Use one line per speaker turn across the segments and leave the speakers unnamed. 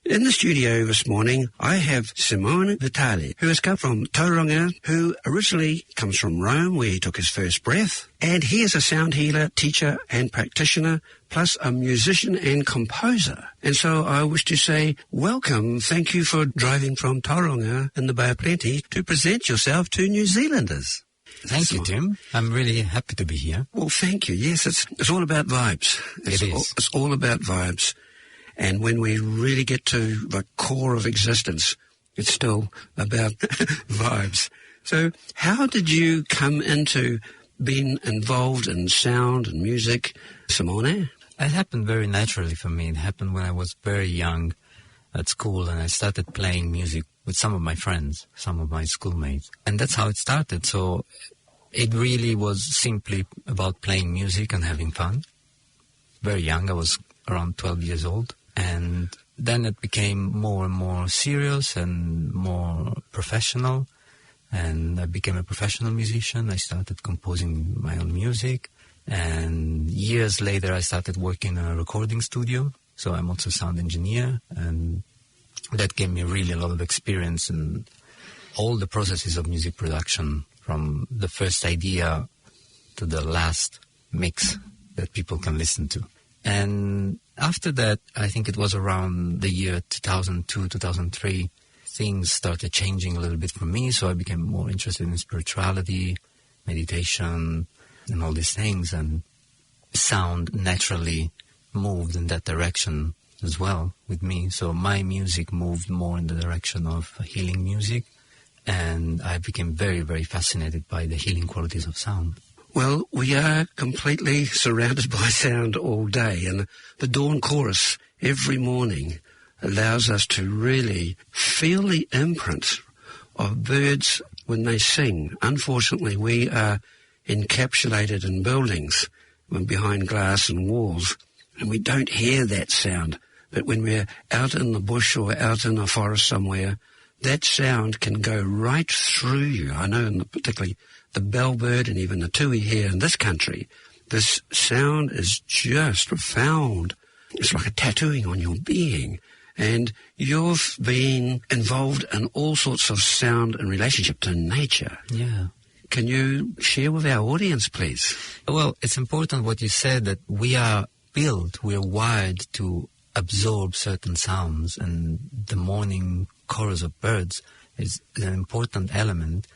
In the studio this morning, I have Simone Vitale, who has come from Tauranga, who originally comes from Rome, where he took his first breath. And he is a sound healer, teacher and practitioner, plus a musician and composer. And so I wish to say, welcome. Thank you for driving from Tauranga in the Bay of Plenty to present yourself to New Zealanders.
Thank you, Tim. I'm really happy to be here.
Well, thank you. Yes, it's all about vibes. It's all about vibes. And when we really get to the core of existence, it's still about vibes. So how did you come into being involved in sound and music, Simone?
It happened very naturally for me. It happened when I was very young at school, and I started playing music with some of my friends, some of my schoolmates. And that's how it started. So it really was simply about playing music and having fun. Very young. I was around 12 years old. And then it became more and more serious and more professional. And I became a professional musician. I started composing my own music. And years later, I started working in a recording studio. So I'm also a sound engineer. And that gave me really a lot of experience in all the processes of music production, from the first idea to the last mix that people can listen to. And after that, I think it was around the year 2002, 2003, things started changing a little bit for me. So I became more interested in spirituality, meditation, and all these things. And sound naturally moved in that direction as well with me. So my music moved more in the direction of healing music. And I became very, very fascinated by the healing qualities of sound.
Well, we are completely surrounded by sound all day, and the dawn chorus every morning allows us to really feel the imprint of birds when they sing. Unfortunately, we are encapsulated in buildings behind glass and walls, and we don't hear that sound. But when we're out in the bush or out in a forest somewhere, that sound can go right through you. I know particularly the bellbird and even the tui here in this country, this sound is just profound. It's like a tattooing on your being. And you've been involved in all sorts of sound in relationship to nature.
Yeah.
Can you share with our audience, please?
Well, it's important what you said, that we are wired to absorb certain sounds, and the morning chorus of birds is an important element.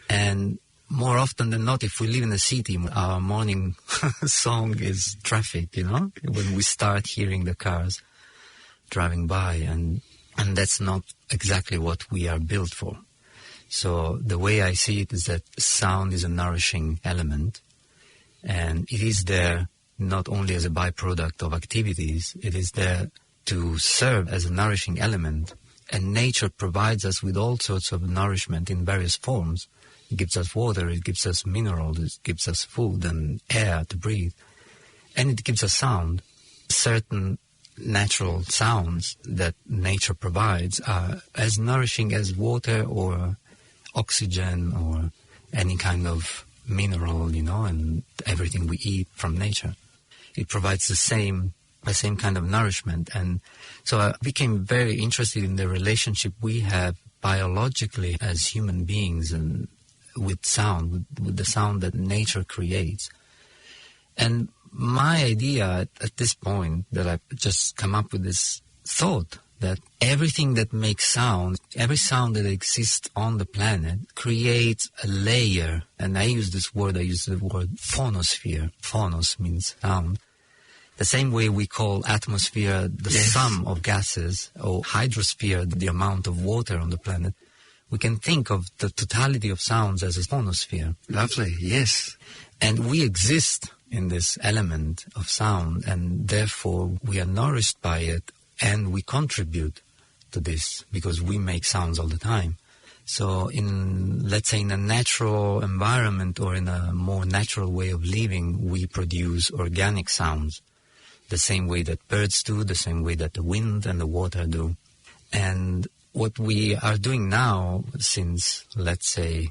And more often than not, if we live in a city, our morning song is traffic, when we start hearing the cars driving by, and that's not exactly what we are built for. So the way I see it is that sound is a nourishing element, and it is there not only as a byproduct of activities, it is there to serve as a nourishing element. And nature provides us with all sorts of nourishment in various forms. It gives us water, it gives us minerals, it gives us food and air to breathe. And it gives us sound. Certain natural sounds that nature provides are as nourishing as water or oxygen or any kind of mineral, and everything we eat from nature. It provides the same kind of nourishment. And so I became very interested in the relationship we have biologically as human beings and with sound, with the sound that nature creates. And my idea at this point, that I've just come up with this thought, that everything that makes sound, every sound that exists on the planet creates a layer. And I use the word phonosphere. Phonos means sound. The same way we call atmosphere the sum of gases, or hydrosphere the amount of water on the planet, we can think of the totality of sounds as a phonosphere.
Lovely, yes.
And we exist in this element of sound, and therefore we are nourished by it, and we contribute to this because we make sounds all the time. So let's say in a natural environment or in a more natural way of living, we produce organic sounds, the same way that birds do, the same way that the wind and the water do. And what we are doing now, since, let's say,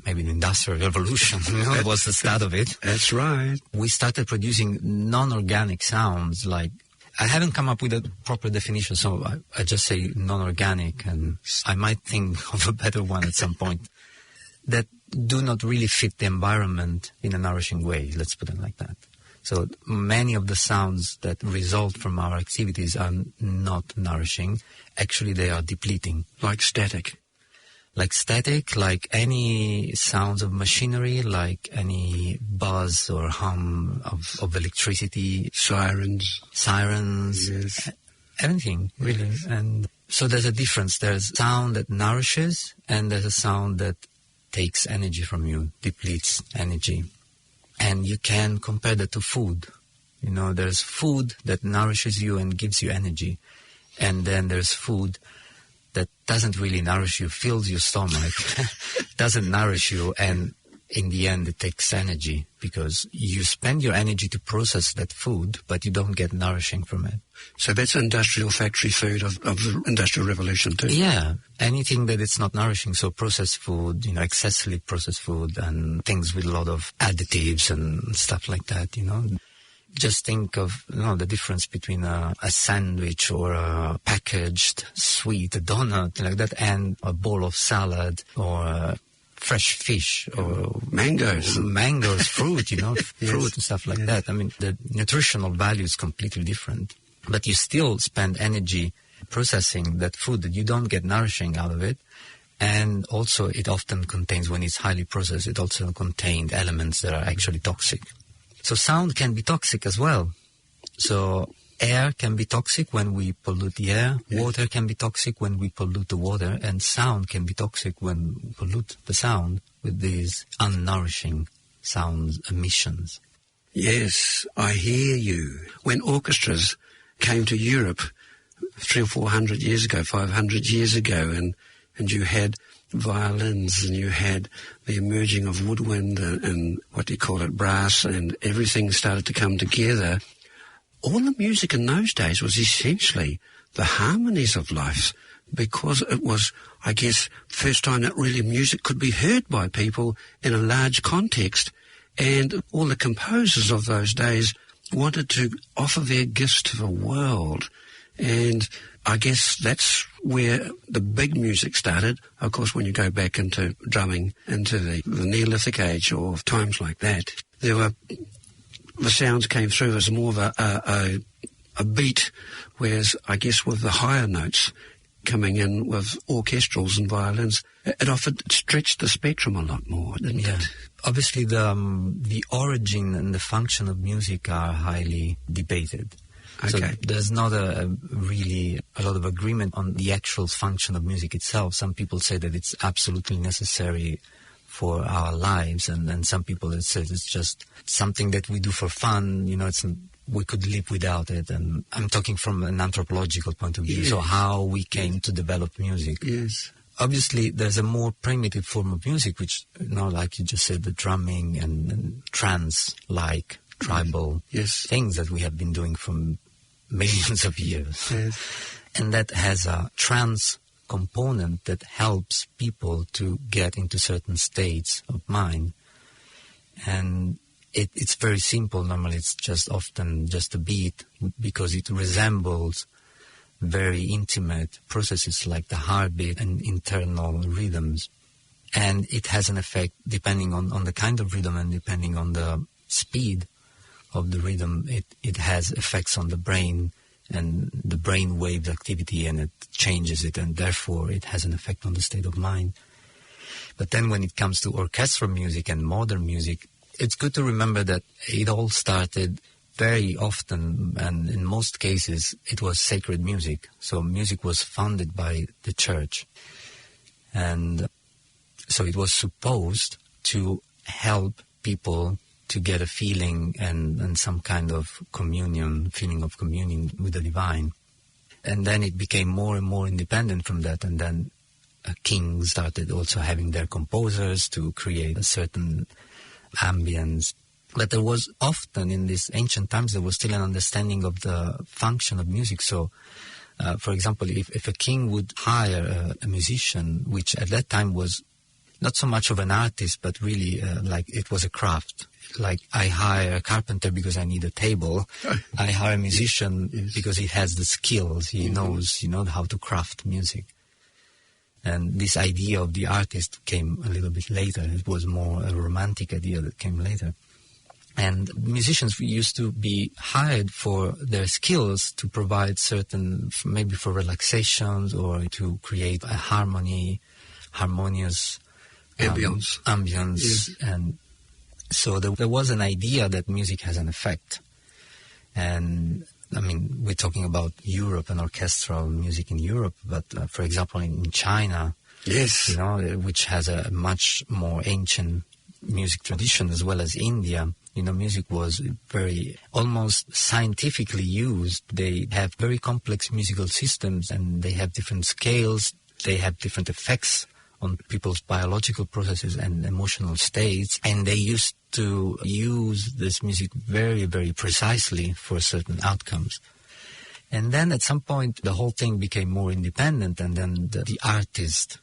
maybe the Industrial Revolution was the start of it.
That's right.
We started producing non-organic sounds like I haven't come up with a proper definition, so I just say non-organic, and I might think of a better one at some point, that do not really fit the environment in a nourishing way, let's put it like that. So many of the sounds that result from our activities are not nourishing. Actually, they are depleting.
Like static.
Like any sounds of machinery, like any buzz or hum of electricity.
Sirens.
Yes. Anything, really. Yes. And so there's a difference. There's sound that nourishes, and there's a sound that takes energy from you, depletes energy. And you can compare that to food. You know, there's food that nourishes you and gives you energy. And then there's food that doesn't really nourish you, fills your stomach, doesn't nourish you, and in the end it takes energy because you spend your energy to process that food, but you don't get nourishing from it.
So that's industrial factory food of the Industrial Revolution too?
Yeah, anything that it's not nourishing, so processed food, you know, excessively processed food and things with a lot of additives and stuff like that, you know. Just think of the difference between a sandwich or a packaged sweet, a donut like that, and a bowl of salad or fresh fish or mangoes, fruit, you know, yes. Fruit and stuff like that. I mean, the nutritional value is completely different. But you still spend energy processing that food that you don't get nourishing out of it. And also it often contains, when it's highly processed, it also contains elements that are actually toxic. So sound can be toxic as well. So air can be toxic when we pollute the air. Yes. Water can be toxic when we pollute the water. And sound can be toxic when we pollute the sound with these unnourishing sound emissions.
Yes, I hear you. When orchestras came to Europe 300 or 400 years ago, 500 years ago, and you had violins and you had the emerging of woodwind and what do you call it, brass, and everything started to come together. All the music in those days was essentially the harmonies of life, because it was, I guess, first time that really music could be heard by people in a large context, and all the composers of those days wanted to offer their gifts to the world. And I guess that's where the big music started. Of course, when you go back into drumming, into the Neolithic age or times like that, the sounds came through as more of a beat, whereas I guess with the higher notes coming in with orchestrals and violins, it often stretched the spectrum a lot more, didn't it?
Obviously, the origin and the function of music are highly debated. Okay. So there's not really a lot of agreement on the actual function of music itself. Some people say that it's absolutely necessary for our lives, and some people that say it's just something that we do for fun. You know, we could live without it. And I'm talking from an anthropological point of view. Yes. So how we came to develop music.
Yes.
Obviously, there's a more primitive form of music, which, like you just said, the drumming and trance-like tribal things that we have been doing from millions of years.
Yes.
And that has a trance component that helps people to get into certain states of mind. And it's very simple. Normally it's just often just a beat, because it resembles very intimate processes like the heartbeat and internal rhythms. And it has an effect depending on the kind of rhythm and depending on the speed of the rhythm. It has effects on the brain and the brain wave activity, and it changes it, and therefore it has an effect on the state of mind. But then when it comes to orchestral music and modern music, it's good to remember that it all started very often, and in most cases, it was sacred music. So music was founded by the church. And so it was supposed to help people to get a feeling and some kind of feeling of communion with the divine. And then it became more and more independent from that. And then kings started also having their composers to create a certain ambience. But there was often, in these ancient times, there was still an understanding of the function of music. So, for example, if a king would hire a musician, which at that time was not so much of an artist, but really like it was a craft. Like I hire a carpenter because I need a table. I hire a musician because he has the skills. He knows, how to craft music. And this idea of the artist came a little bit later. It was more a romantic idea that came later. And musicians used to be hired for their skills to provide certain, maybe for relaxations or to create a harmonious
ambience.
Yes. And so there was an idea that music has an effect. And I mean, we're talking about Europe and orchestral music in Europe, but for example, in China,
yes,
which has a much more ancient music tradition, as well as India, music was very almost scientifically used. They have very complex musical systems, and they have different scales. They have different effects on people's biological processes and emotional states, and they used to use this music very, very precisely for certain outcomes. And then at some point, the whole thing became more independent, and then the artist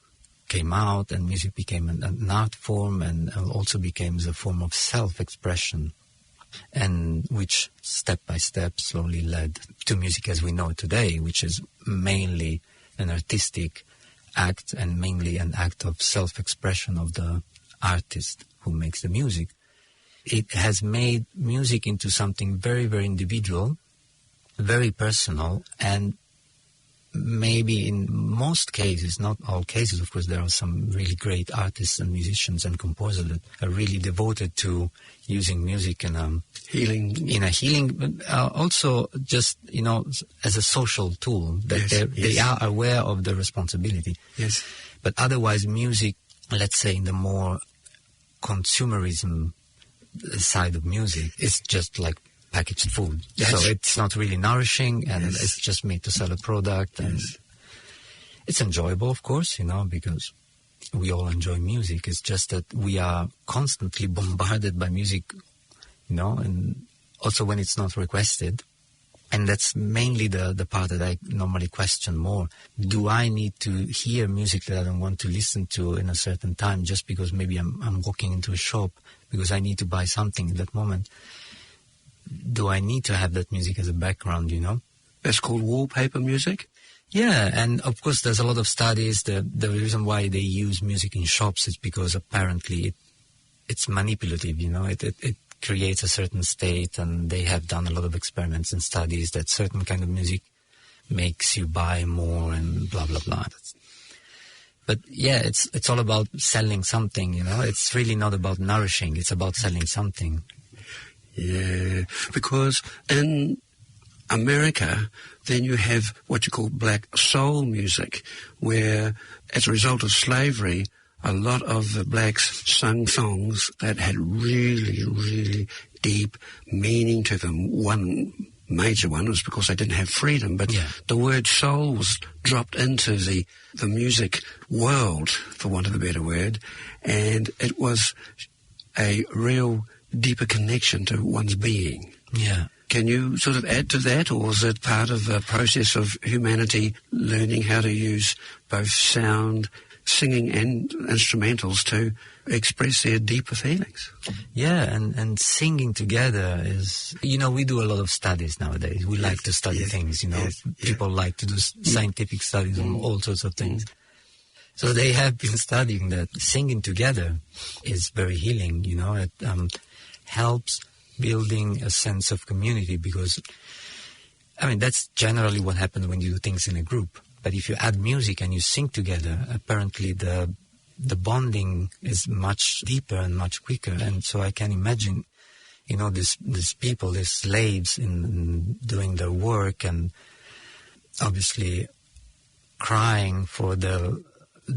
came out, and music became an art form, and also became a form of self-expression, and which step by step slowly led to music as we know it today, which is mainly an artistic act and mainly an act of self-expression of the artist who makes the music. It has made music into something very, very individual, very personal, and maybe in most cases, not all cases, of course, there are some really great artists and musicians and composers that are really devoted to using music in a healing, but also just, as a social tool, that they are aware of the responsibility.
Yes.
But otherwise, music, let's say in the more consumerism side of music, is just like packaged food. Yes. So it's not really nourishing, and it's just made to sell a product. And it's enjoyable, of course, because we all enjoy music. It's just that we are constantly bombarded by music, and also when it's not requested. And that's mainly the part that I normally question more. Do I need to hear music that I don't want to listen to in a certain time just because maybe I'm walking into a shop because I need to buy something at that moment? Do I need to have that music as a background,
That's called wallpaper music?
Yeah, and of course there's a lot of studies. The reason why they use music in shops is because apparently it's manipulative, it creates a certain state, and they have done a lot of experiments and studies that certain kind of music makes you buy more and blah, blah, blah. But yeah, it's all about selling something, It's really not about nourishing. It's about selling something.
Yeah, because in America, then you have what you call black soul music, where as a result of slavery, a lot of the blacks sung songs that had really, really deep meaning to them. One major one was because they didn't have freedom, but the word soul was dropped into the music world, for want of a better word, and it was a real deeper connection to one's being.
Yeah.
Can you sort of add to that, or is it part of a process of humanity learning how to use both sound, singing and instrumentals to express their deeper feelings?
Yeah, and singing together is, we do a lot of studies nowadays. We like to study things, People like to do scientific studies on all sorts of things. So they have been studying that singing together is very healing, It helps building a sense of community because, that's generally what happens when you do things in a group. But if you add music and you sing together, apparently the bonding is much deeper and much quicker. And so I can imagine, these people, these slaves in doing their work and obviously crying for the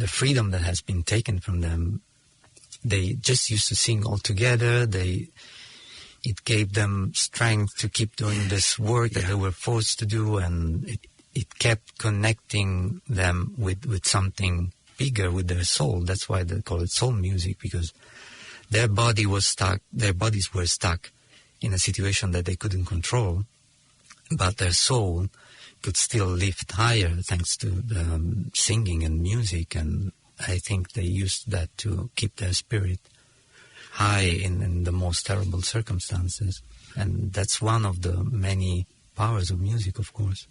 freedom that has been taken from them. They just used to sing all together. It gave them strength to keep doing this work that they were forced to do, and it kept connecting them with something bigger, with their soul. That's why they call it soul music, because their bodies were stuck in a situation that they couldn't control, but their soul could still lift higher thanks to the singing and music and I think they used that to keep their spirit high in the most terrible circumstances. And that's one of the many powers of music, of course.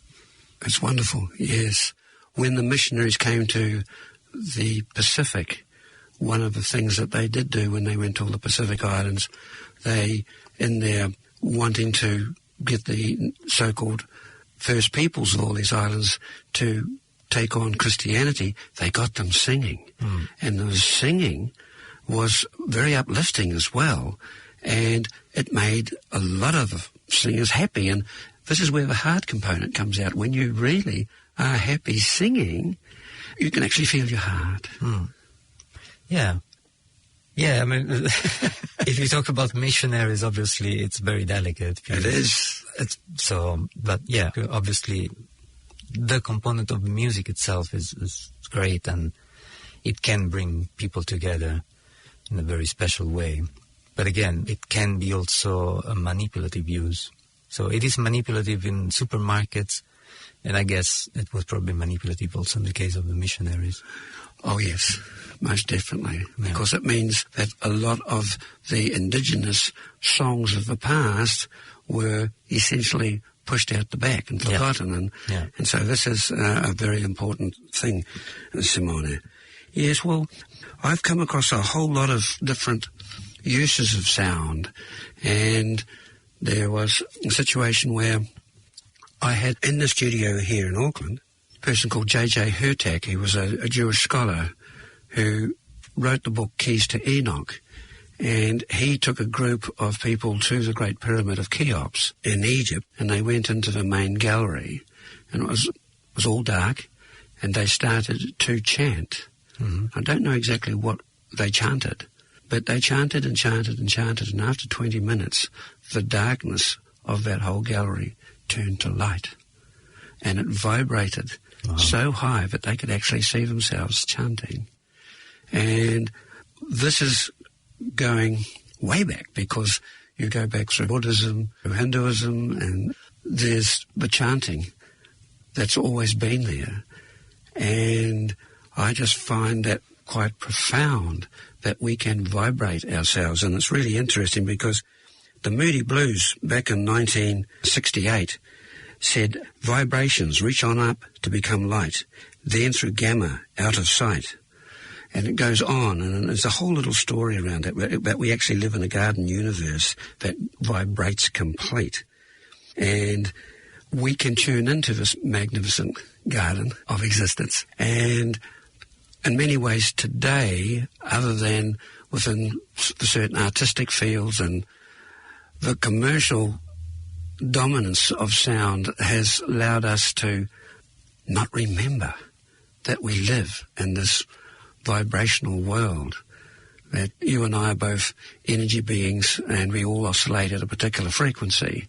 It's wonderful, yes. When the missionaries came to the Pacific, one of the things that they did do when they went to all the Pacific Islands, they, in their wanting to get the so-called first peoples of all these islands to take on Christianity, they got them singing. And the singing was very uplifting as well, and it made a lot of singers happy. And this is where the heart component comes out. When you really are happy singing, you can actually feel your heart.
Yeah. Yeah, I mean, if you talk about missionaries, obviously it's very delicate.
It is.
But yeah, obviously the component of music itself is great, and it can bring people together in a very special way. But again, it can be also a manipulative use. So it is manipulative in supermarkets, and I guess it was probably manipulative also in the case of the missionaries.
Oh, yes, most definitely, because it means that a lot of the indigenous songs of the past were essentially pushed out the back and forgotten. And so this is a very important thing, Simone. Yes, well, I've come across a whole lot of different uses of sound, and there was a situation where I had in the studio here in Auckland a person called J.J. Hurtak. He was a Jewish scholar who wrote the book Keys to Enoch, and he took a group of people to the Great Pyramid of Cheops in Egypt, and they went into the main gallery, and it was all dark, and they started to chant. I don't know exactly what they chanted, but they chanted and chanted and chanted, and after 20 minutes, the darkness of that whole gallery turned to light, and it vibrated so high that they could actually see themselves chanting. And this is going way back, because you go back through Buddhism, through Hinduism, and there's the chanting that's always been there. And I just find that quite profound, that we can vibrate ourselves. And it's really interesting because the Moody Blues back in 1968 said, vibrations reach on up to become light, then through gamma out of sight. And it goes on, and there's a whole little story around it, that we actually live in a garden universe that vibrates complete. And we can tune into this magnificent garden of existence. And in many ways today, other than within the certain artistic fields, and the commercial dominance of sound has allowed us to not remember that we live in this vibrational world, that you and I are both energy beings, and we all oscillate at a particular frequency.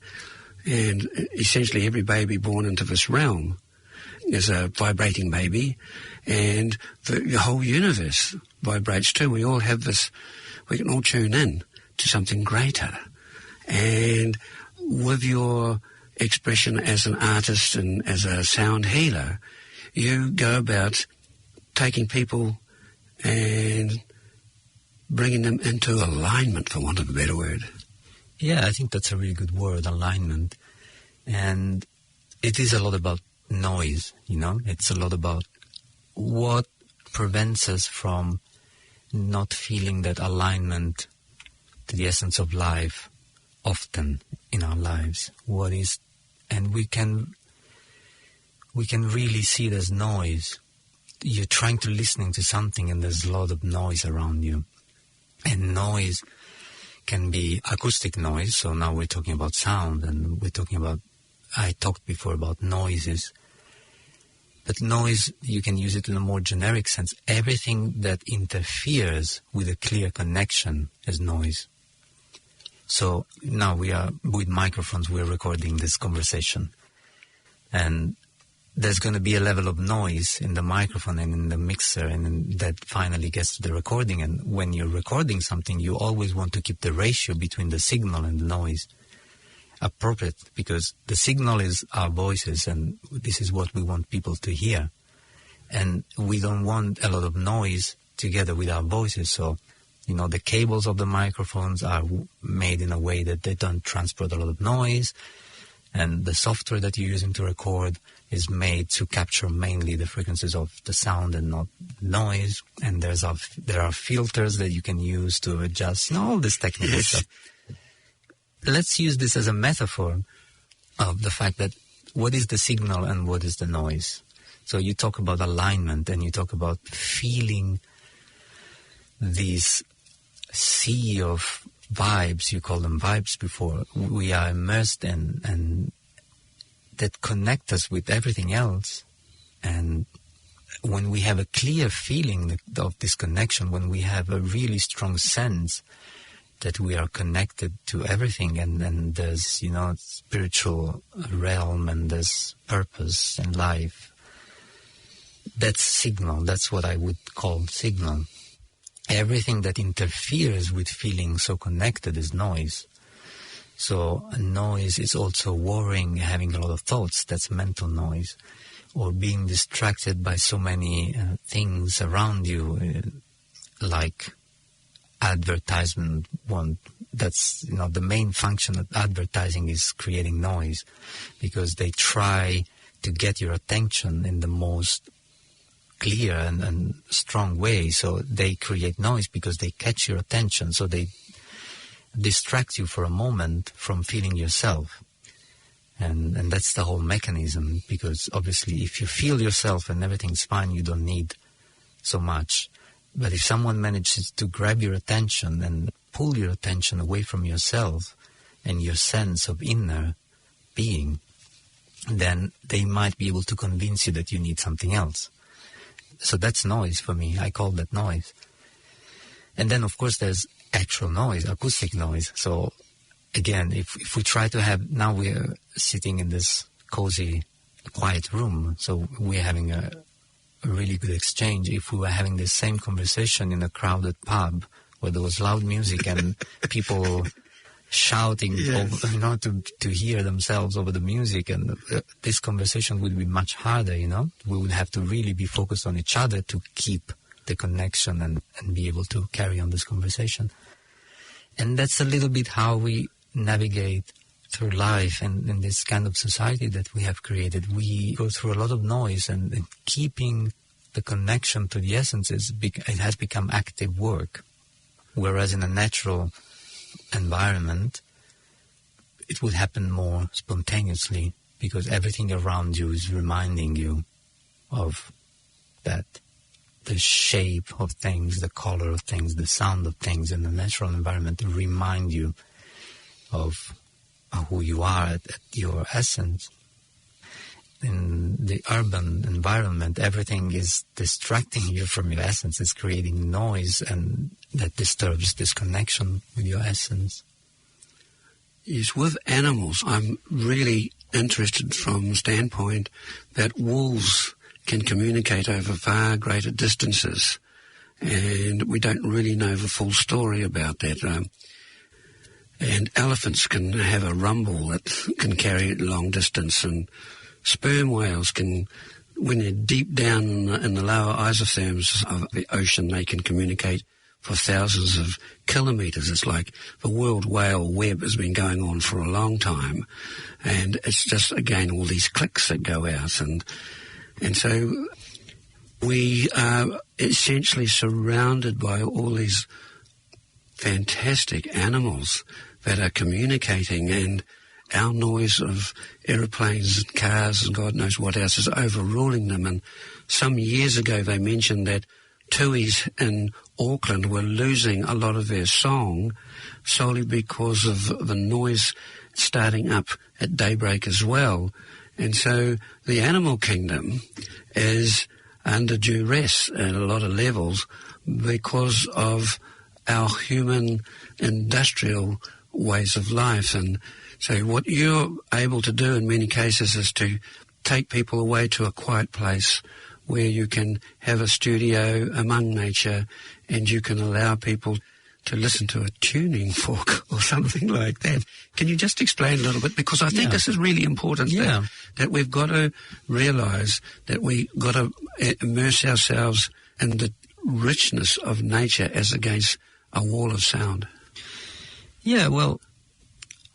And essentially every baby born into this realm is a vibrating baby, and the whole universe vibrates too. We all have this, we can all tune in to something greater. And with your expression as an artist and as a sound healer, you go about taking people and bringing them into alignment, for want of a better word.
Yeah, I think that's a really good word, alignment. And it is a lot about noise, you know? It's a lot about what prevents us from not feeling that alignment to the essence of life often in our lives. What is, and we can really see it as noise. You're trying to listening to something and there's a lot of noise around you. And noise can be acoustic noise, so now we're talking about sound, and we're talking about, I talked before about noises. But noise, you can use it in a more generic sense. Everything that interferes with a clear connection is noise. So now we are, with microphones, we're recording this conversation. And there's going to be a level of noise in the microphone and in the mixer, and that finally gets to the recording. And when you're recording something, you always want to keep the ratio between the signal and the noise appropriate, because the signal is our voices, and this is what we want people to hear. And we don't want a lot of noise together with our voices. So, the cables of the microphones are made in a way that they don't transport a lot of noise. And the software that you're using to record is made to capture mainly the frequencies of the sound and not noise. And there are filters that you can use to adjust, all this technical stuff. Let's use this as a metaphor of the fact that what is the signal and what is the noise. So you talk about alignment and you talk about feeling this sea of vibes, you call them vibes before, we are immersed in, and that connect us with everything else. And when we have a clear feeling of this connection, when we have a really strong sense that we are connected to everything, and there's, spiritual realm, and there's purpose and life, that's signal. That's what I would call signal. Everything that interferes with feeling so connected is noise. So noise is also worrying, having a lot of thoughts. That's mental noise. Or being distracted by so many things around you, like advertisement. That's the main function of advertising is creating noise, because they try to get your attention in the most clear and strong way. So they create noise because they catch your attention. So they distract you for a moment from feeling yourself. And that's the whole mechanism, because obviously if you feel yourself and everything's fine, you don't need so much. But if someone manages to grab your attention and pull your attention away from yourself and your sense of inner being, then they might be able to convince you that you need something else. So that's noise for me. I call that noise. And then, of course, there's actual noise, acoustic noise. So, again, if we try to have... Now we're sitting in this cozy, quiet room, so we're having a really good exchange. If we were having the same conversation in a crowded pub where there was loud music and people shouting,
yes,
over, to hear themselves over the music, and this conversation would be much harder, We would have to really be focused on each other to keep the connection and be able to carry on this conversation. And that's a little bit how we navigate through life and in this kind of society that we have created. We go through a lot of noise, and keeping the connection to the essence, it has become active work. Whereas in a natural environment, it would happen more spontaneously, because everything around you is reminding you of that. The shape of things, the color of things, the sound of things in the natural environment remind you of who you are at your essence. In the urban environment, everything is distracting you from your essence. It's creating noise, and that disturbs this connection with your essence.
Yes, with animals, I'm really interested from the standpoint that wolves can communicate over far greater distances, and we don't really know the full story about that. And elephants can have a rumble that can carry long distance, and sperm whales can, when they're deep down in the lower isotherms of the ocean, they can communicate for thousands of kilometres. It's like the world whale web has been going on for a long time, and it's just, again, all these clicks that go out, and so we are essentially surrounded by all these fantastic animals that are communicating, and our noise of aeroplanes and cars and God knows what else is overruling them. And some years ago they mentioned that tuis in Auckland were losing a lot of their song solely because of the noise starting up at daybreak as well. And so the animal kingdom is under duress at a lot of levels because of our human industrial ways of life. And so what you're able to do in many cases is to take people away to a quiet place where you can have a studio among nature, and you can allow people to listen to a tuning fork or something like that. Can you just explain a little bit? Because I think this is really important, that we've got to realise that we've got to immerse ourselves in the richness of nature as against a wall of sound.
Yeah, well,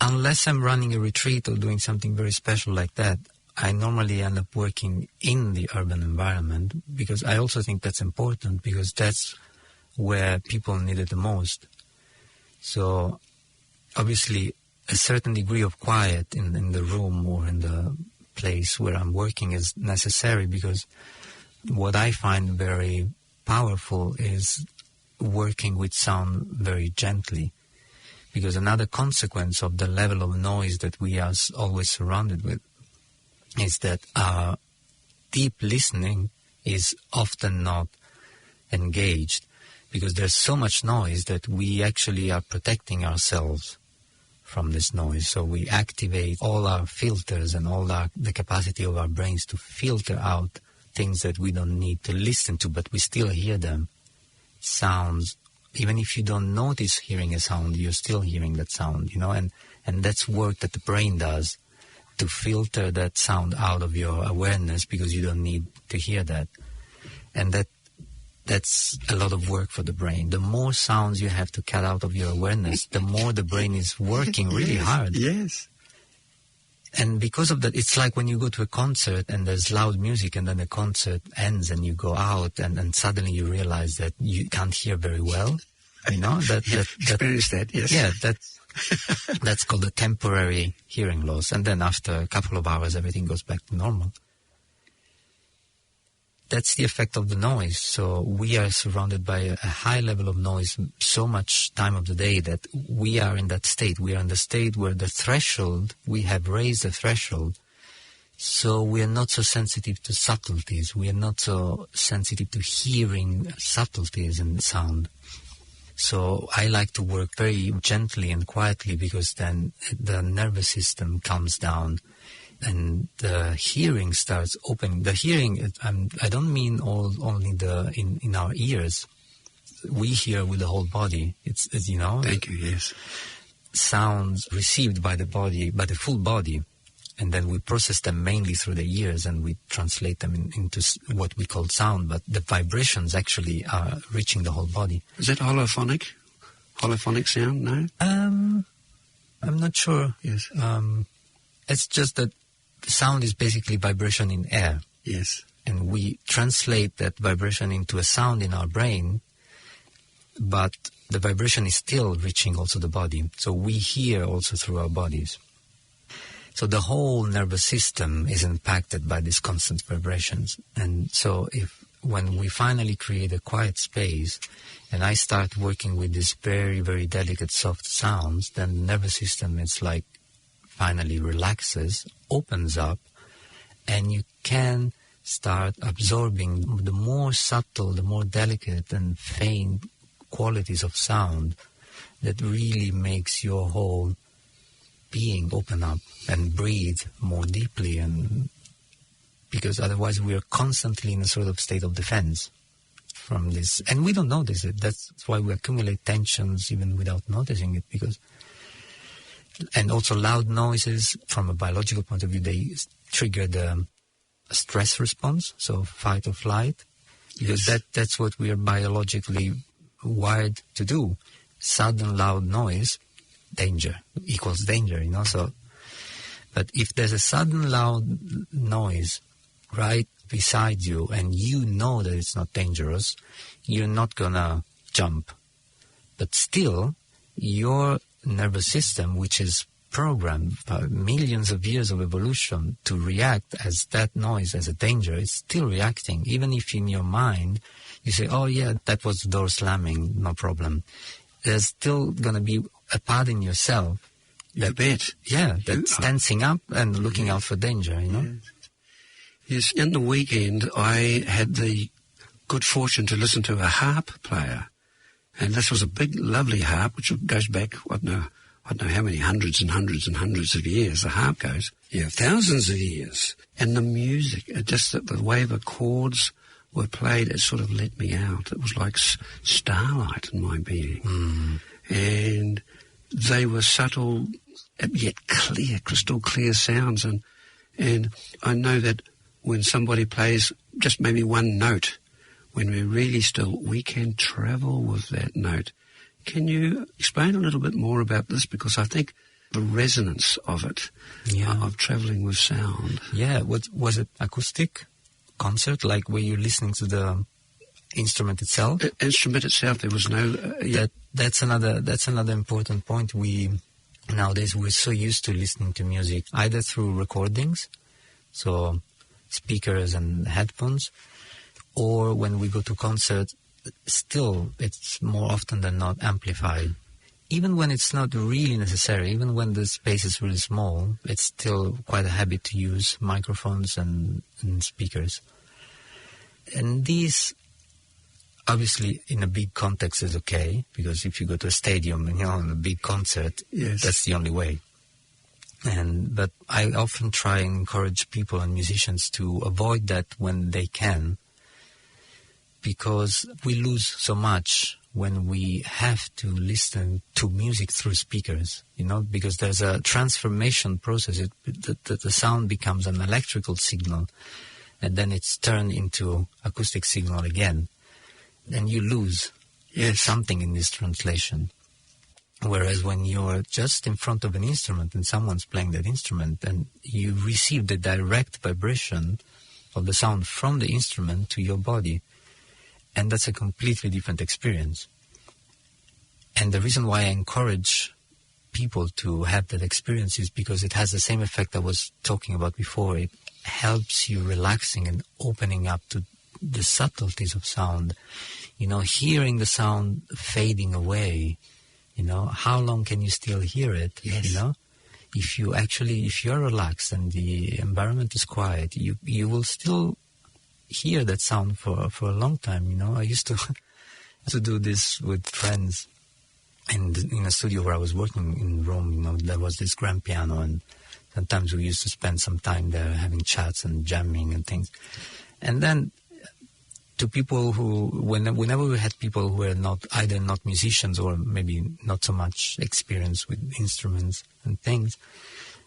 unless I'm running a retreat or doing something very special like that, I normally end up working in the urban environment, because I also think that's important, because that's where people need it the most. So obviously a certain degree of quiet in the room or in the place where I'm working is necessary, because what I find very powerful is working with sound very gently. Because another consequence of the level of noise that we are always surrounded with is that our deep listening is often not engaged, because there's so much noise that we actually are protecting ourselves from this noise. So we activate all our filters and the capacity of our brains to filter out things that we don't need to listen to, but we still hear them. Sounds, even if you don't notice hearing a sound, you're still hearing that sound, and that's work that the brain does to filter that sound out of your awareness, because you don't need to hear that. And that's a lot of work for the brain. The more sounds you have to cut out of your awareness, the more the brain is working really hard.
Yes.
And because of that, it's like when you go to a concert and there's loud music, and then the concert ends and you go out and suddenly you realize that you can't hear very well.
Experienced that, yes.
Yeah, that's called a temporary hearing loss. And then after a couple of hours, everything goes back to normal. That's the effect of the noise. So we are surrounded by a high level of noise so much time of the day that we are in that state. We are in the state where the threshold, we have raised the threshold. So we are not so sensitive to subtleties. We are not so sensitive to hearing subtleties in sound. So I like to work very gently and quietly, because then the nervous system calms down and the hearing starts opening. The hearing, I don't mean only in our ears. We hear with the whole body. It's
Thank you, yes.
Sounds received by the body, by the full body. And then we process them mainly through the ears, and we translate them into what we call sound. But the vibrations actually are reaching the whole body.
Is that holophonic? Holophonic sound? No?
I'm not sure.
Yes.
It's just that sound is basically vibration in air.
Yes.
And we translate that vibration into a sound in our brain, but the vibration is still reaching also the body. So we hear also through our bodies. So the whole nervous system is impacted by these constant vibrations. And so when we finally create a quiet space and I start working with these very, very delicate soft sounds, then the nervous system is like finally relaxes, opens up, and you can start absorbing the more subtle, the more delicate and faint qualities of sound that really makes your whole being open up and breathe more deeply, and because otherwise we are constantly in a sort of state of defense from this, and we don't notice it. That's why we accumulate tensions even without noticing it, and also loud noises from a biological point of view, they trigger the stress response, so fight or flight, because that's what we are biologically wired to do. Sudden loud noise, danger equals danger, so but if there's a sudden loud noise right beside you and you know that it's not dangerous, you're not gonna jump. But still, your nervous system, which is programmed by millions of years of evolution to react as that noise as a danger, is still reacting. Even if in your mind you say, oh yeah, that was the door slamming, no problem, there's still going to be a part in yourself that's tensing up and looking out for danger,
Yes, in the weekend I had the good fortune to listen to a harp player. And this was a big, lovely harp, which goes back, I don't know how many hundreds and hundreds and hundreds of years the harp goes. Yeah, thousands of years. And the music, just the way the chords were played, it sort of let me out. It was like starlight in my being. And they were subtle, yet clear, crystal clear sounds. And I know that when somebody plays just maybe one note, when we're really still, we can travel with that note. Can you explain a little bit more about this? Because I think the resonance of it, of travelling with sound.
Yeah, was it acoustic concert? Like, were you listening to the instrument itself?
Instrument itself, there was no...
That's another important point. Nowadays we're so used to listening to music either through recordings, so speakers and headphones, or when we go to concerts, still it's more often than not amplified. Even when it's not really necessary, even when the space is really small, it's still quite a habit to use microphones and speakers. And these, obviously, in a big context is okay, because if you go to a stadium and in a big concert, that's the only way. But I often try and encourage people and musicians to avoid that when they can, because we lose so much when we have to listen to music through speakers, because there's a transformation process. The sound becomes an electrical signal, and then it's turned into acoustic signal again. And you lose something in this translation. Whereas when you're just in front of an instrument and someone's playing that instrument, and you receive the direct vibration of the sound from the instrument to your body, and that's a completely different experience. And the reason why I encourage people to have that experience is because it has the same effect I was talking about before. It helps you relaxing and opening up to the subtleties of sound. Hearing the sound fading away, how long can you still hear it?
Yes.
If you're relaxed and the environment is quiet, you will still hear that sound for a long time. I used to do this with friends, and in a studio where I was working in Rome, there was this grand piano, and sometimes we used to spend some time there having chats and jamming and things. And then to people who, whenever we had people who were either not musicians or maybe not so much experienced with instruments and things,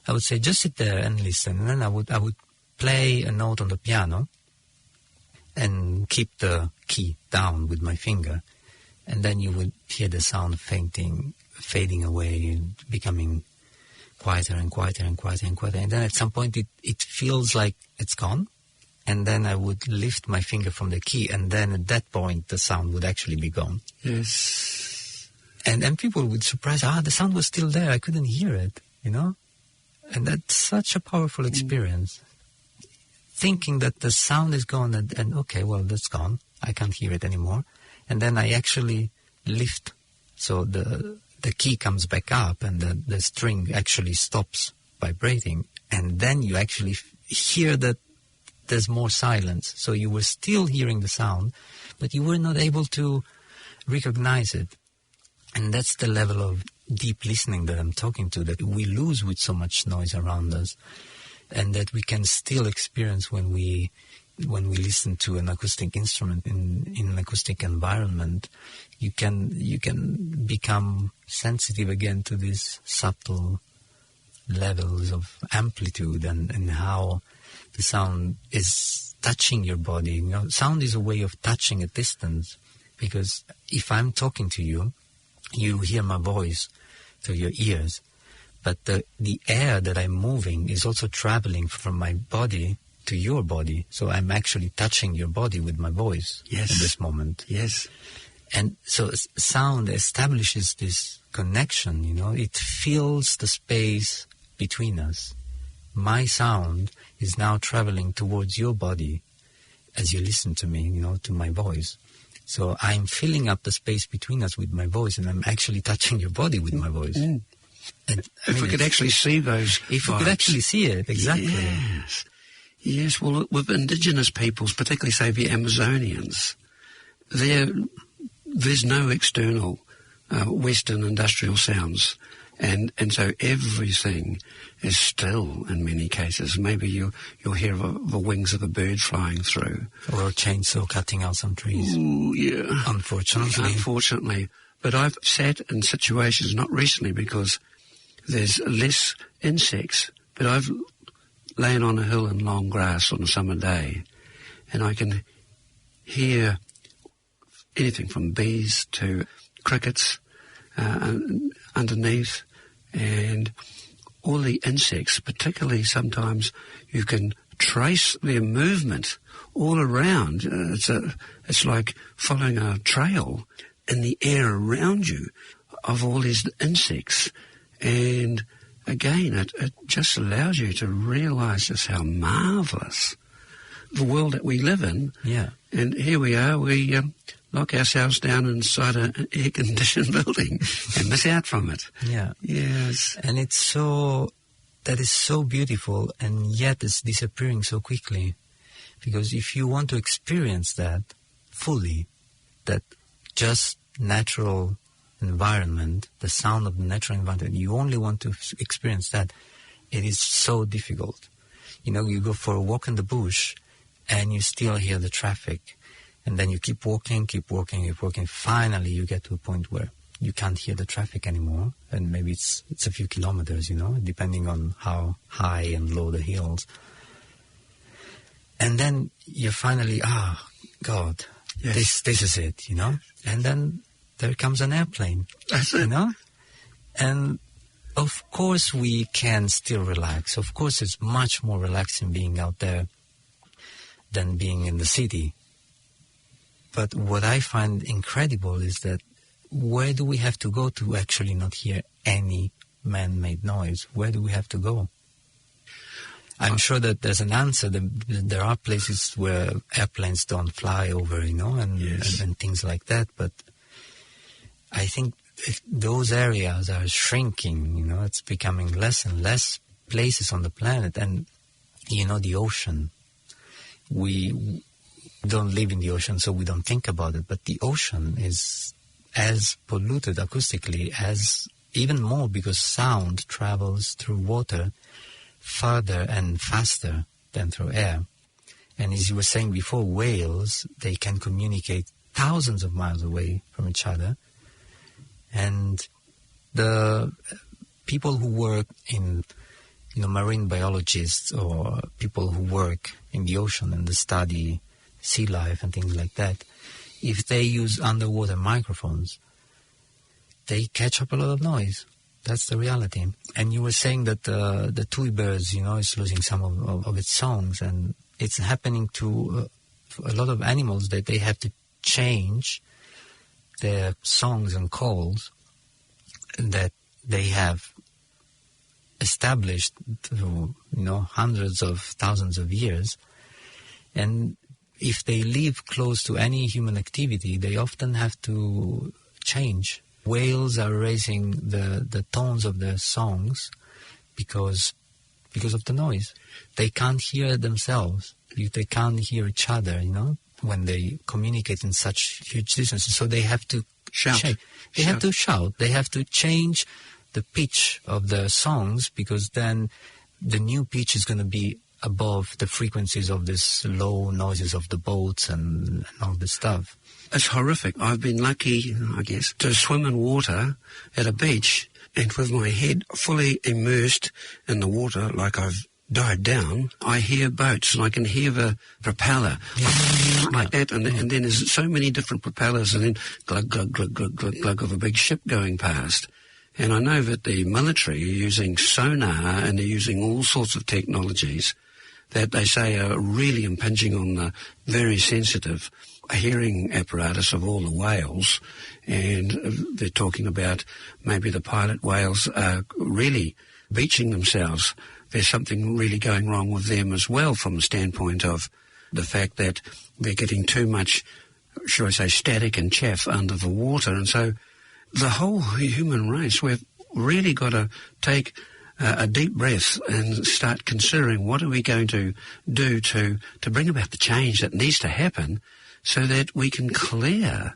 I would say just sit there and listen. And then I would play a note on the piano and keep the key down with my finger, and then you would hear the sound fading away, becoming quieter and quieter and quieter and quieter. And then at some point it feels like it's gone, and then I would lift my finger from the key, and then at that point the sound would actually be gone.
Yes.
And people would surprise, the sound was still there, I couldn't hear it, And that's such a powerful experience. Thinking that the sound is gone and okay, well, that's gone. I can't hear it anymore. And then I actually lift, so the key comes back up and the string actually stops vibrating. And then you actually hear that there's more silence. So you were still hearing the sound, but you were not able to recognize it. And that's the level of deep listening that I'm talking to, that we lose with so much noise around us, and that we can still experience when we listen to an acoustic instrument in an acoustic environment. You can become sensitive again to these subtle levels of amplitude and how the sound is touching your body. Sound is a way of touching a distance, because if I'm talking to you, you hear my voice through your ears, but the air that I'm moving is also traveling from my body to your body. So I'm actually touching your body with my voice at this moment.
Yes.
And so sound establishes this connection, It fills the space between us. My sound is now traveling towards your body as you listen to me, to my voice. So I'm filling up the space between us with my voice, and I'm actually touching your body with my voice.
Mm. And, if we could actually see those
If
vibes.
we could actually see it, exactly.
Yes, well, with indigenous peoples, particularly, say, the Amazonians, there's no external Western industrial sounds. And so everything is still in many cases. Maybe you'll hear the wings of a bird flying through.
Or a chainsaw cutting out some trees.
Ooh, yeah.
Unfortunately.
But I've sat in situations, not recently because there's less insects, but I've lain on a hill in long grass on a summer day, and I can hear anything from bees to crickets underneath, and all the insects, particularly sometimes you can trace their movement all around. It's like following a trail in the air around you of all these insects. And again, it just allows you to realize just how marvelous the world that we live in.
Yeah.
And here we are, we lock ourselves down inside an air-conditioned building and miss out from it.
Yeah.
Yes.
And that is so beautiful, and yet it's disappearing so quickly. Because if you want to experience that fully, that just natural environment, the sound of the natural environment, you only want to experience that, it is so difficult. You know, you go for a walk in the bush and you still hear the traffic, and then you keep walking. Finally you get to a point where you can't hear the traffic anymore, and maybe it's a few kilometers, you know, depending on how high and low the hills. And then you finally, God, yes, this is it, you know. And then there comes an airplane, you know. And of course we can still relax. Of course it's much more relaxing being out there than being in the city. But what I find incredible is that where do we have to go to actually not hear any man-made noise? Where do we have to go? I'm sure that there's an answer. There are places where airplanes don't fly over, you know, and things like that. But I think those areas are shrinking, you know. It's becoming less and less places on the planet. And, you know, the ocean. We don't live in the ocean, so we don't think about it. But the ocean is as polluted acoustically as even more, because sound travels through water further and faster than through air. And as you were saying before, whales, they can communicate thousands of miles away from each other. And the people who work in, you know, marine biologists or people who work in the ocean and they study sea life and things like that, if they use underwater microphones, they catch up a lot of noise. That's the reality. And you were saying that the tui birds, you know, is losing some of its songs, and it's happening to a lot of animals that they have to change their songs and calls that they have established through, you know, hundreds of thousands of years. And if they live close to any human activity, they often have to change. Whales are raising the tones of their songs because of the noise. They can't hear themselves. They can't hear each other, you know, when they communicate in such huge distances. So they have to
shout.
They have to shout. They have to change the pitch of the songs, because then the new pitch is going to be above the frequencies of this low noises of the boats and all this stuff.
It's horrific. I've been lucky, I guess, to swim in water at a beach, and with my head fully immersed in the water, like I've dived down, I hear boats, and I can hear the propeller like that, and then there's so many different propellers, and then glug, glug, glug, glug, glug, glug of a big ship going past. And I know that the military are using sonar, and they're using all sorts of technologies that they say are really impinging on the very sensitive hearing apparatus of all the whales. And they're talking about maybe the pilot whales are really beaching themselves. There's something really going wrong with them as well, from the standpoint of the fact that they're getting too much, shall I say, static and chaff under the water. And so the whole human race, we've really got to take a deep breath and start considering what are we going to do to bring about the change that needs to happen so that we can clear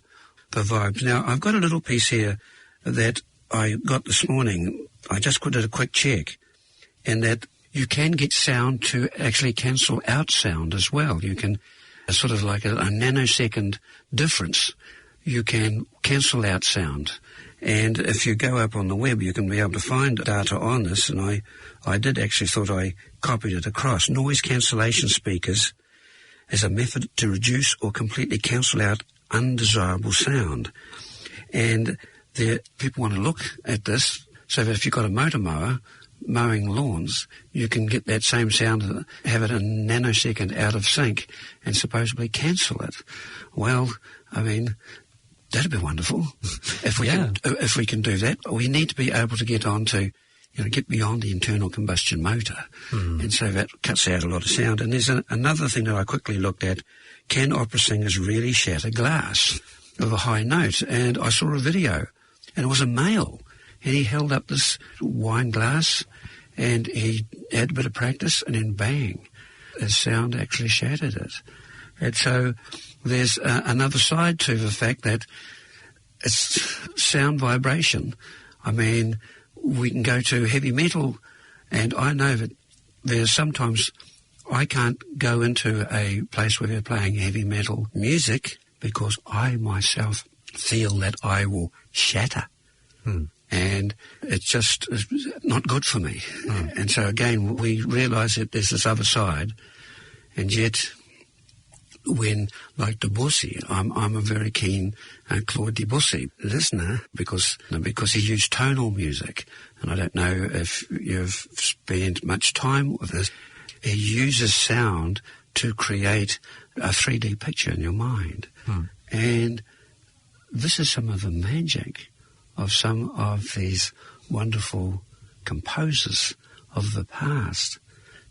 the vibes. Now, I've got a little piece here that I got this morning, I just did a quick check, and that you can get sound to actually cancel out sound as well. You can, sort of like a nanosecond difference, you can cancel out sound. And if you go up on the web, you can be able to find data on this, and I did actually thought I copied it across. Noise cancellation speakers as a method to reduce or completely cancel out undesirable sound. And people want to look at this, so that if you've got a motor mower mowing lawns, you can get that same sound, have it a nanosecond out of sync, and supposedly cancel it. Well, I mean, that'd be wonderful if we can do that. We need to be able to get on to, get beyond the internal combustion motor, and so that cuts out a lot of sound. And there's another thing that I quickly looked at: can opera singers really shatter glass of a high note? And I saw a video, and it was a male. And he held up this wine glass, and he had a bit of practice, and then bang, his sound actually shattered it. And so there's another side to the fact that it's sound vibration. I mean, we can go to heavy metal, and I know that there's sometimes I can't go into a place where they're playing heavy metal music because I myself feel that I will shatter. And it's just not good for me. And so again, we realise that there's this other side, and yet when, like Debussy, I'm a very keen Claude Debussy listener because he used tonal music, and I don't know if you've spent much time with this. He uses sound to create a 3D picture in your mind. And this is some of the magic of some of these wonderful composers of the past,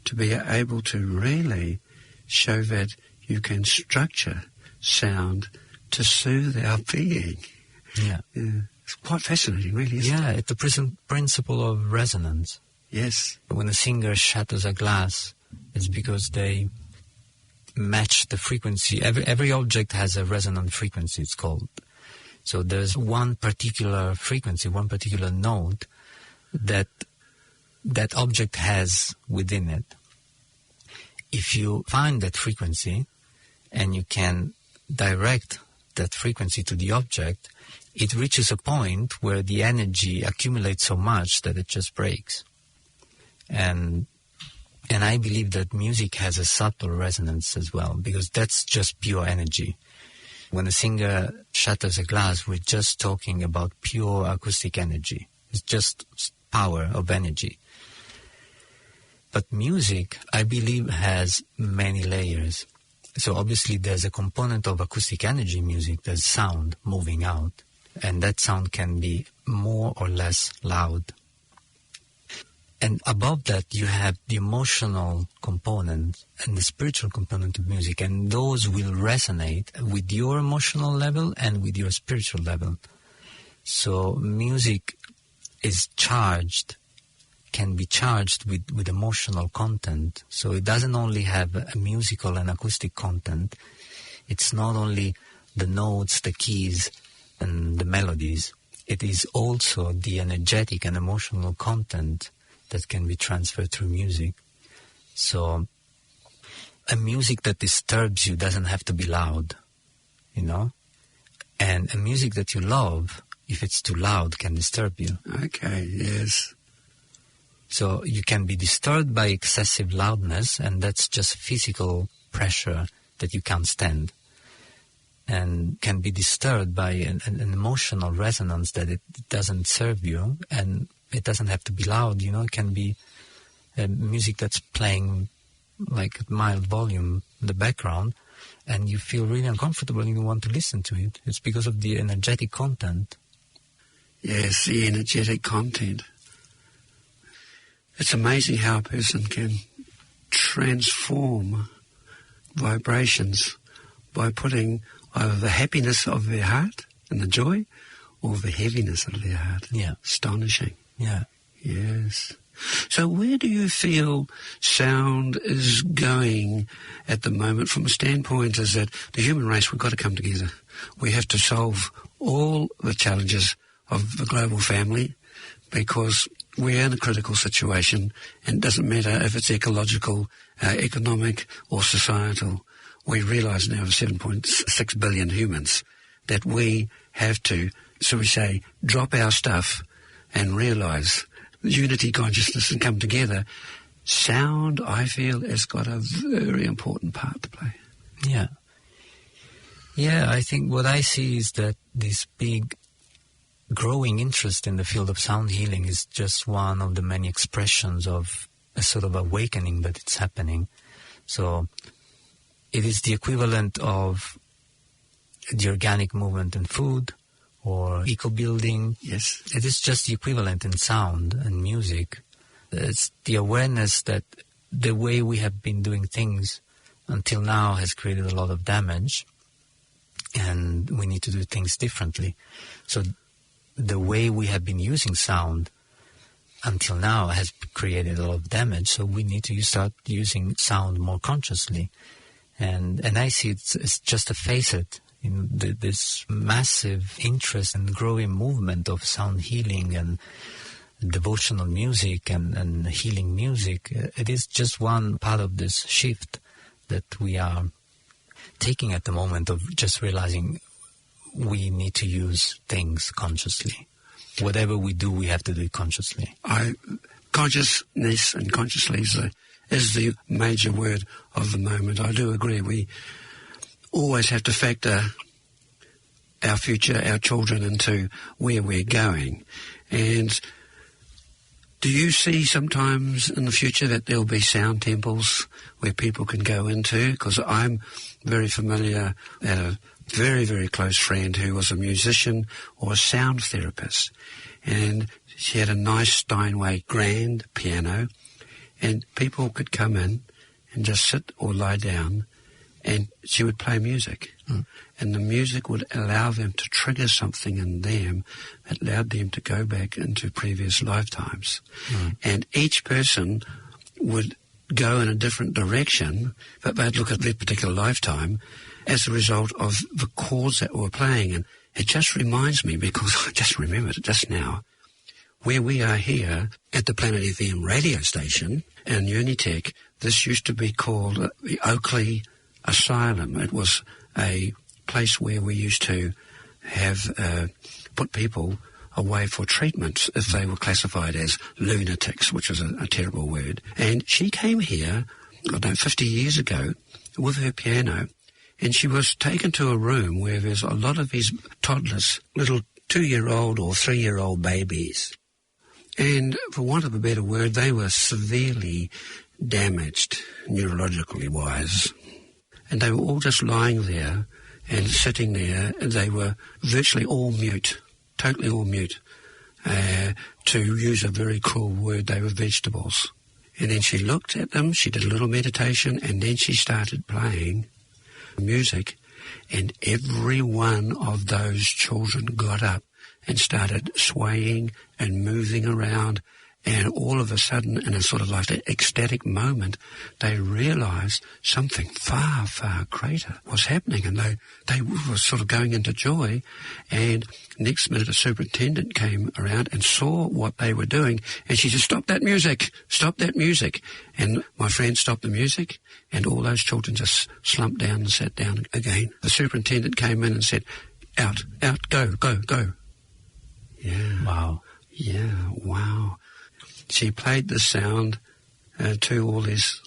to be able to really show that you can structure sound to soothe our being. Yeah. It's quite fascinating, really, isn't it?
It's the principle of resonance.
Yes.
When a singer shatters a glass, it's because they match the frequency. Every object has a resonant frequency, it's called. So there's one particular frequency, one particular note that object has within it. If you find that frequency and you can direct that frequency to the object, it reaches a point where the energy accumulates so much that it just breaks. And I believe that music has a subtle resonance as well, because that's just pure energy. When a singer shatters a glass, we're just talking about pure acoustic energy. It's just power of energy. But music, I believe, has many layers. So obviously there's a component of acoustic energy in music, there's sound moving out, and that sound can be more or less loud. And above that, you have the emotional component and the spiritual component of music, and those will resonate with your emotional level and with your spiritual level. So music is charged, can be charged with emotional content. So it doesn't only have a musical and acoustic content. It's not only the notes, the keys, and the melodies. It is also the energetic and emotional content that can be transferred through music. So a music that disturbs you doesn't have to be loud, And a music that you love, if it's too loud, can disturb you.
Okay, yes.
So you can be disturbed by excessive loudness, and that's just physical pressure that you can't stand. And can be disturbed by an emotional resonance that it doesn't serve you, and it doesn't have to be loud, It can be music that's playing like at mild volume in the background, and you feel really uncomfortable and you want to listen to it. It's because of the energetic content.
Yes, the energetic content. It's amazing how a person can transform vibrations by putting either the happiness of their heart and the joy, or the heaviness of their heart.
Yeah.
Astonishing.
Yeah.
Yes. So where do you feel sound is going at the moment from a standpoint is that the human race, we've got to come together. We have to solve all the challenges of the global family, because we're in a critical situation, and it doesn't matter if it's ecological, economic or societal. We realise now, 7.6 billion humans, that we have to, so we say, drop our stuff and realise unity consciousness and come together. Sound, I feel, has got a very important part to play.
Yeah. Yeah, I think what I see is that this big growing interest in the field of sound healing is just one of the many expressions of a sort of awakening that it's happening. So it is the equivalent of the organic movement in food or eco-building.
Yes.
It is just the equivalent in sound and music. It's the awareness that the way we have been doing things until now has created a lot of damage, and we need to do things differently. So the way we have been using sound until now has created a lot of damage, so we need to start using sound more consciously. And I see it's just a facet in this massive interest and growing movement of sound healing and devotional music and healing music. It is just one part of this shift that we are taking at the moment, of just realizing we need to use things consciously. Whatever we do, we have to do it consciously.
Consciousness and consciously is the major word of the moment. I do agree. We always have to factor our future, our children, into where we're going. And do you see sometimes in the future that there'll be sound temples where people can go into? Because I'm very familiar, had a very, very close friend who was a musician or a sound therapist. And she had a nice Steinway grand piano, and people could come in and just sit or lie down, and she would play music. And the music would allow them to trigger something in them that allowed them to go back into previous lifetimes. And each person would go in a different direction, but they'd look at their particular lifetime as a result of the chords that were playing. And it just reminds me, because I just remembered it just now, where we are here at the Planet FM radio station in Unitec, this used to be called the Oakley Asylum. It was a place where we used to have put people away for treatment if they were classified as lunatics, which is a terrible word. And she came here, 50 years ago, with her piano, and she was taken to a room where there's a lot of these toddlers, little 2-year-old or 3-year-old babies. And for want of a better word, they were severely damaged, neurologically wise. And they were all just lying there and sitting there, and they were virtually all mute, totally all mute. To use a very cruel word, they were vegetables. And then she looked at them, she did a little meditation, and then she started playing music, and every one of those children got up and started swaying and moving around. And all of a sudden, in a sort of like an ecstatic moment, they realised something far, far greater was happening, and they were sort of going into joy. And next minute, a superintendent came around and saw what they were doing, and she said, stop that music, stop that music. And my friend stopped the music, and all those children just slumped down and sat down again. The superintendent came in and said, out, go. Yeah.
Wow.
Yeah, wow. She played the sound to all these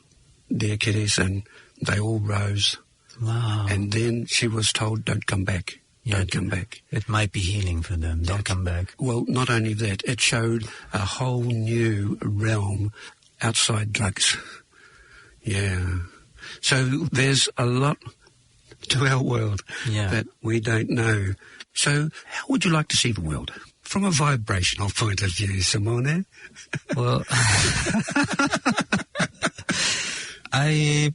dear kiddies, and they all rose.
Wow.
And then she was told, don't come back.
Yeah,
don't come back.
It might be healing for them. Don't come back.
Well, not only that, it showed a whole new realm outside drugs. Yeah. So there's a lot to our world that we don't know. So how would you like to see the world? From a vibrational point of view, Simone?
Well, I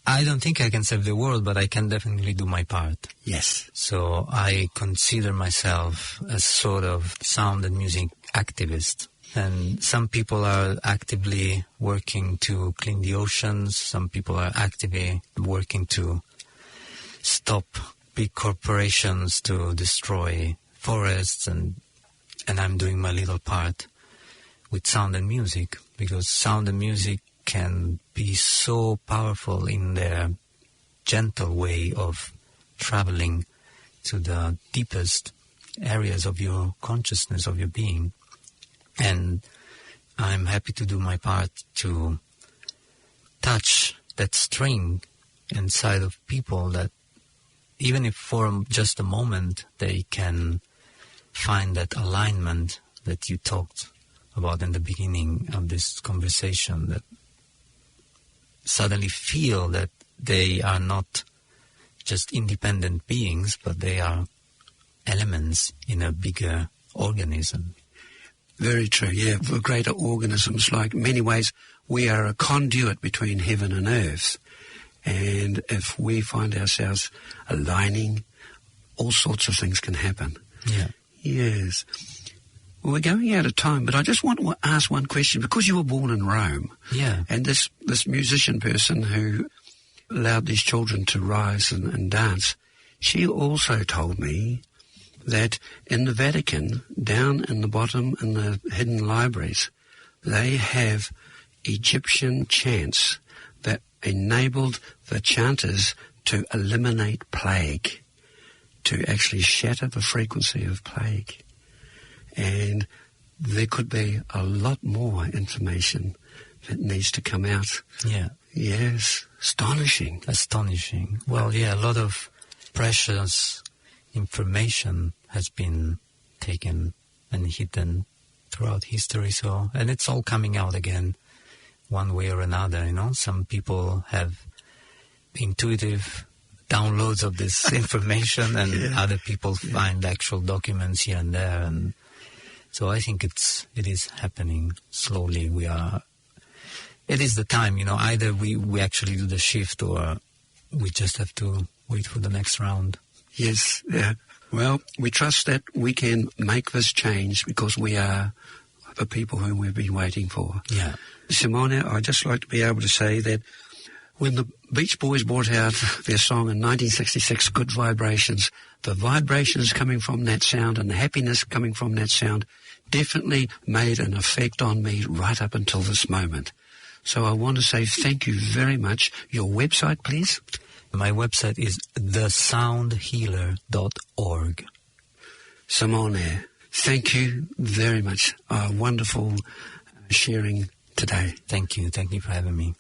don't think I can save the world, but I can definitely do my part.
Yes.
So I consider myself a sort of sound and music activist. And some people are actively working to clean the oceans. Some people are actively working to stop big corporations to destroy forests, and I'm doing my little part with sound and music, because sound and music can be so powerful in their gentle way of traveling to the deepest areas of your consciousness, of your being. And I'm happy to do my part to touch that string inside of people, that even if for just a moment they can find that alignment that you talked about in the beginning of this conversation, that suddenly feel that they are not just independent beings, but they are elements in a bigger organism.
Very true, yeah. For greater organisms, like many ways, we are a conduit between heaven and earth. And if we find ourselves aligning, all sorts of things can happen.
Yeah.
Yes. Well, we're going out of time, but I just want to ask one question. Because you were born in Rome,
Yeah.
and this musician person who allowed these children to rise and dance, she also told me that in the Vatican, down in the bottom in the hidden libraries, they have Egyptian chants that enabled the chanters to eliminate plague, to actually shatter the frequency of plague. And there could be a lot more information that needs to come out.
Yeah.
Yes, astonishing.
Astonishing. Well, yeah, a lot of precious information has been taken and hidden throughout history. So, and it's all coming out again, one way or another. You know, some people have intuitive downloads of this information, and other people find actual documents here and there. And so, I think it is happening slowly. It is the time. You know, either we actually do the shift, or we just have to wait for the next round.
Yes, yeah. Well, we trust that we can make this change, because we are the people whom we've been waiting for.
Yeah.
Simone, I'd just like to be able to say that when the Beach Boys brought out their song in 1966, Good Vibrations, the vibrations coming from that sound and the happiness coming from that sound definitely made an effect on me right up until this moment. So I want to say thank you very much. Your website, please?
My website is thesoundhealer.org.
Simone, thank you very much. Wonderful sharing today.
Thank you. Thank you for having me.